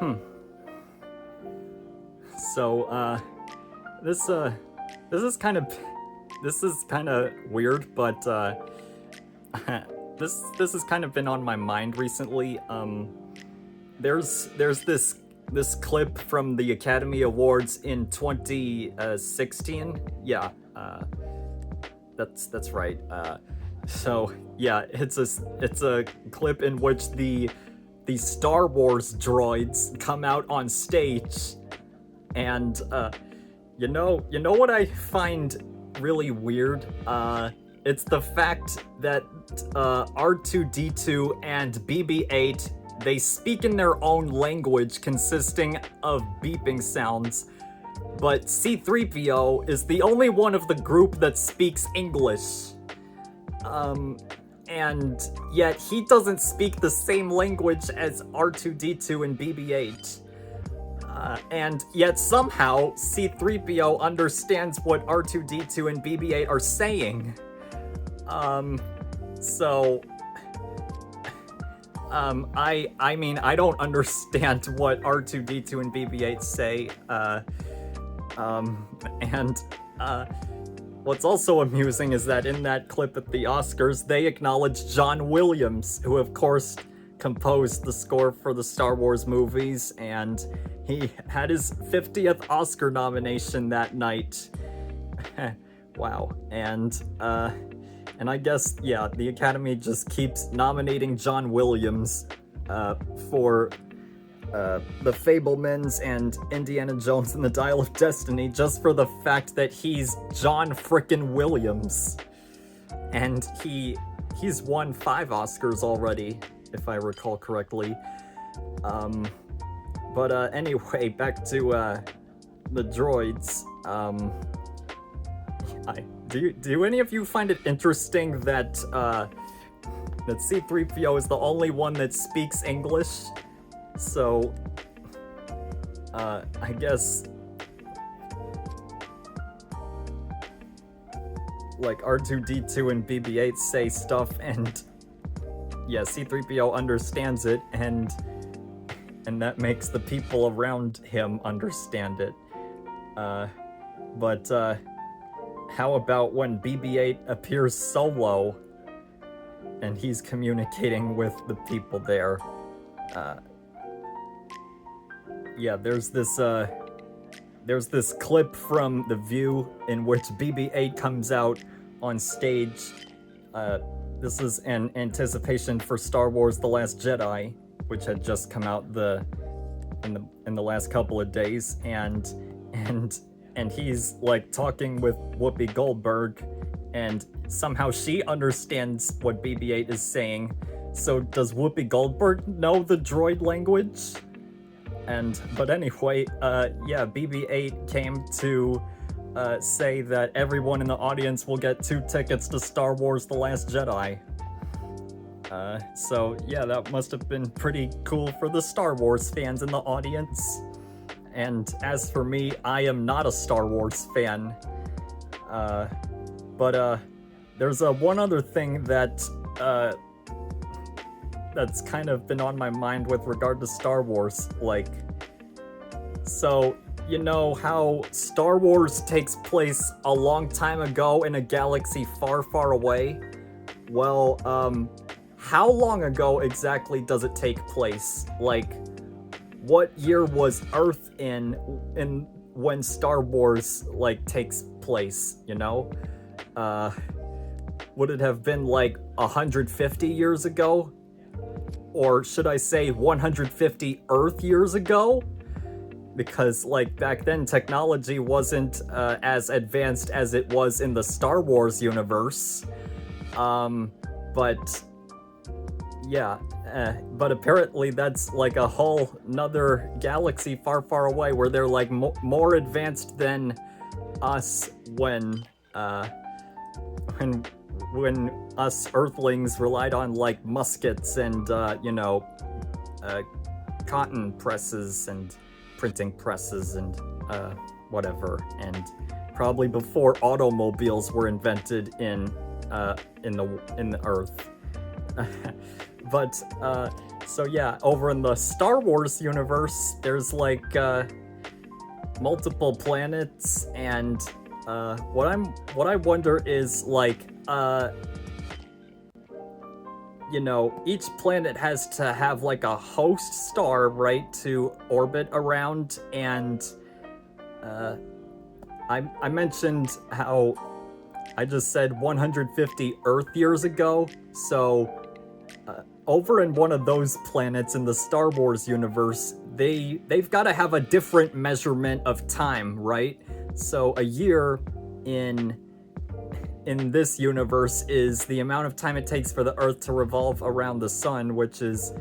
Hmm. So, this is kind of weird, but this has kind of been on my mind recently. There's this clip from the Academy Awards in 2016. Yeah, that's right. So yeah, it's a clip in which the Star Wars droids come out on stage, and you know what I find really weird? It's the fact that R2D2 and BB-8, they speak in their own language consisting of beeping sounds, but C-3PO is the only one of the group that speaks English. And yet he doesn't speak the same language as R2D2 and BB-8. And yet somehow C-3PO understands what R2D2 and BB-8 are saying. I mean, I don't understand what R2D2 and BB-8 say, what's also amusing is that in that clip at the Oscars, they acknowledge John Williams, who of course composed the score for the Star Wars movies, and he had his 50th Oscar nomination that night. Wow. And I guess, yeah, the Academy just keeps nominating John Williams for The Fabelmans and Indiana Jones and the Dial of Destiny just for the fact that he's John frickin' Williams. And he's won 5 Oscars already, if I recall correctly. But anyway, back to the droids. Do any of you find it interesting that that C-3PO is the only one that speaks English? So, I guess, like, R2-D2 and BB-8 say stuff, and yeah, C-3PO understands it, and that makes the people around him understand it. But how about when BB-8 appears solo, and he's communicating with the people there? Yeah, there's this clip from The View in which BB-8 comes out on stage. This is in anticipation for Star Wars: The Last Jedi, which had just come out in the last couple of days, and he's like talking with Whoopi Goldberg, and somehow she understands what BB-8 is saying. So does Whoopi Goldberg know the droid language? But anyway, yeah, BB-8 came to say that everyone in the audience will get 2 tickets to Star Wars: The Last Jedi. So yeah, that must have been pretty cool for the Star Wars fans in the audience. And as for me, I am not a Star Wars fan. But there's one other thing that that's kind of been on my mind with regard to Star Wars. Like, so, you know how Star Wars takes place a long time ago in a galaxy far, far away? Well, how long ago exactly does it take place? Like, what year was Earth in when Star Wars, like, takes place, you know? Would it have been, like, 150 years ago? Or should I say 150 Earth years ago? Because, like, back then technology wasn't as advanced as it was in the Star Wars universe. But yeah, but apparently that's like a whole nother galaxy far, far away where they're like more advanced than us when us Earthlings relied on like muskets and cotton presses and printing presses and whatever, and probably before automobiles were invented in the Earth. But, so yeah, over in the Star Wars universe, there's like, multiple planets, and, what I wonder is, like, you know, each planet has to have like a host star, right, to orbit around, and I mentioned how I just said 150 Earth years ago, so over in one of those planets in the Star Wars universe, they've got to have a different measurement of time, right? So a year in this universe is the amount of time it takes for the Earth to revolve around the sun, which is,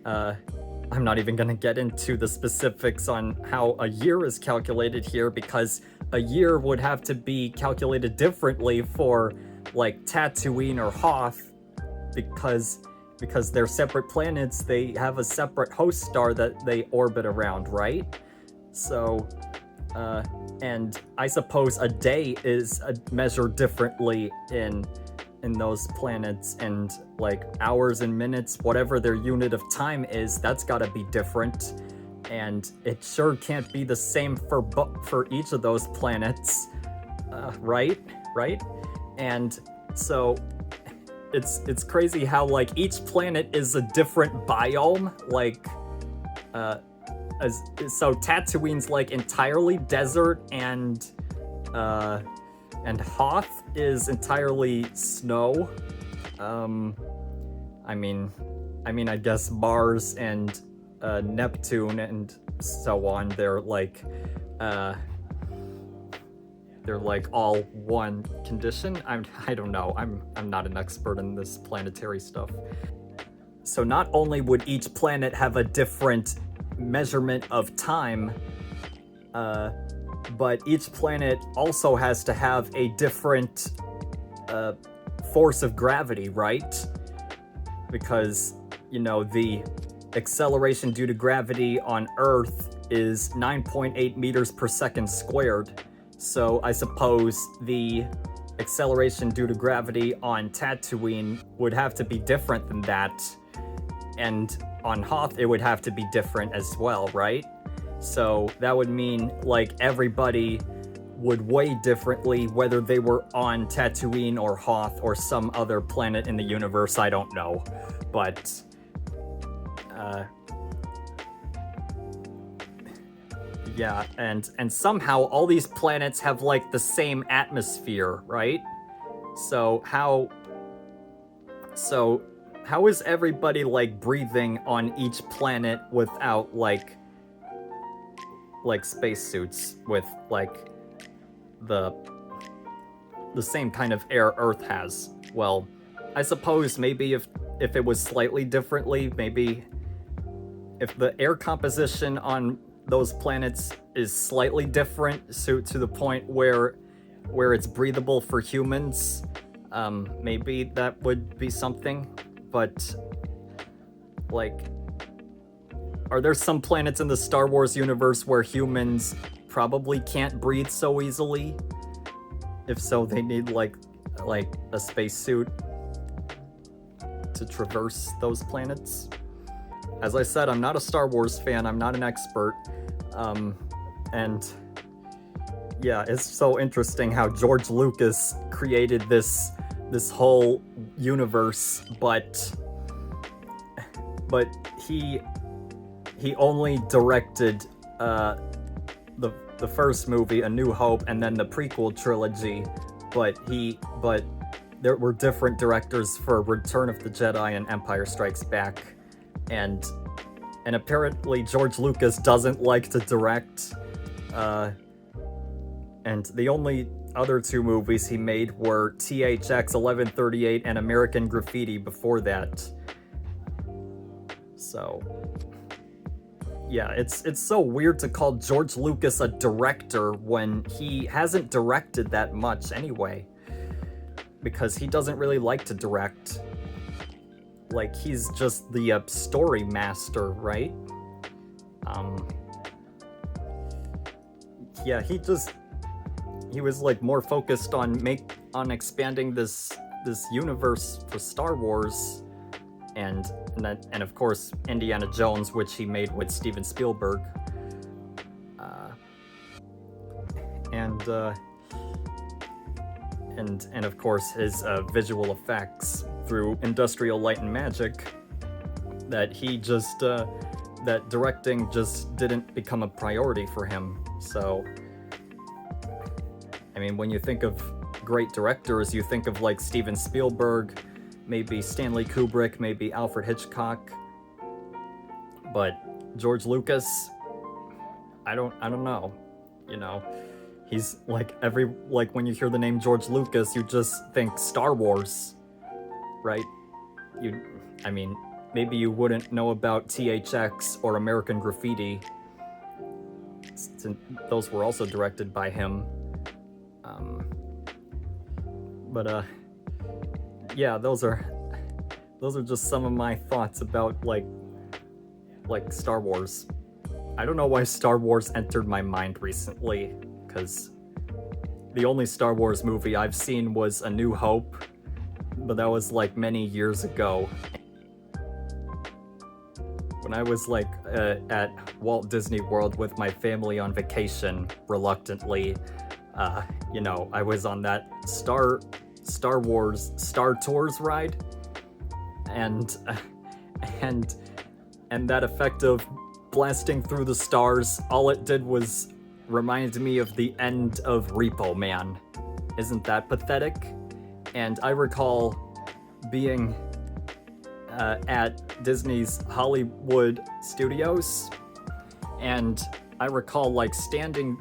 I'm not even gonna get into the specifics on how a year is calculated here, because a year would have to be calculated differently for, like, Tatooine or Hoth, because they're separate planets, they have a separate host star that they orbit around, right? So, and I suppose a day is measured differently in those planets, and like hours and minutes, whatever their unit of time is, that's gotta be different. And it sure can't be the same for each of those planets, right? And so it's crazy how like each planet is a different biome, like so Tatooine's like entirely desert, and Hoth is entirely snow. I mean I guess Mars and Neptune and so on, they're like all one condition. I don't know. I'm not an expert in this planetary stuff. So not only would each planet have a different measurement of time, but each planet also has to have a different force of gravity, right? Because, you know, the acceleration due to gravity on Earth is 9.8 meters per second squared. So I suppose the acceleration due to gravity on Tatooine would have to be different than that. And on Hoth, it would have to be different as well, right? So that would mean, like, everybody would weigh differently, whether they were on Tatooine or Hoth or some other planet in the universe, I don't know. But, yeah, and somehow all these planets have, like, the same atmosphere, right? So how is everybody, like, breathing on each planet without, like spacesuits with, like, the same kind of air Earth has? Well, I suppose maybe if it was slightly differently, maybe if the air composition on those planets is slightly different, so to the point where it's breathable for humans, maybe that would be something. But, like, are there some planets in the Star Wars universe where humans probably can't breathe so easily? If so, they need like a spacesuit to traverse those planets. As I said, I'm not a Star Wars fan, I'm not an expert. And yeah, it's so interesting how George Lucas created this whole universe, but he only directed the first movie, A New Hope, and then the prequel trilogy, but there were different directors for Return of the Jedi and Empire Strikes Back, and apparently George Lucas doesn't like to direct, and the only other two movies he made were THX 1138 and American Graffiti before that. So yeah, it's so weird to call George Lucas a director when he hasn't directed that much anyway, because he doesn't really like to direct. Like, he's just the story master, right? Yeah, he was like more focused on expanding this universe for Star Wars, and of course Indiana Jones, which he made with Steven Spielberg, and of course his visual effects through Industrial Light and Magic. That he just that directing just didn't become a priority for him. So, I mean, when you think of great directors, you think of like Steven Spielberg, maybe Stanley Kubrick, maybe Alfred Hitchcock. But George Lucas, I don't know. You know, he's like when you hear the name George Lucas, you just think Star Wars, right? I mean, maybe you wouldn't know about THX or American Graffiti. Those were also directed by him. Yeah, those are just some of my thoughts about like Star Wars. I don't know why Star Wars entered my mind recently, because the only Star Wars movie I've seen was A New Hope, but that was like many years ago. When I was like at Walt Disney World with my family on vacation, reluctantly, you know, I was on that Star Wars Star Tours ride, and that effect of blasting through the stars, all it did was remind me of the end of Repo Man. Isn't that pathetic? And I recall being at Disney's Hollywood Studios, and I recall like standing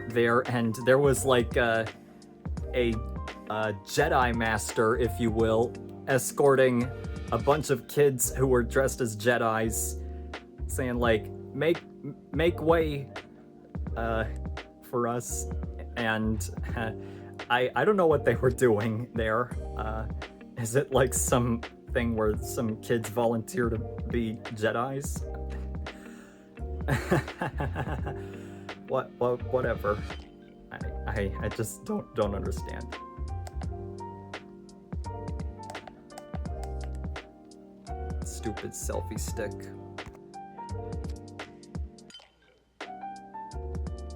there, and there was like a Jedi Master, if you will, escorting a bunch of kids who were dressed as Jedis, saying like, make way for us. And I don't know what they were doing there. Is it like something where some kids volunteer to be Jedis? Whatever. I just don't understand. Stupid selfie stick.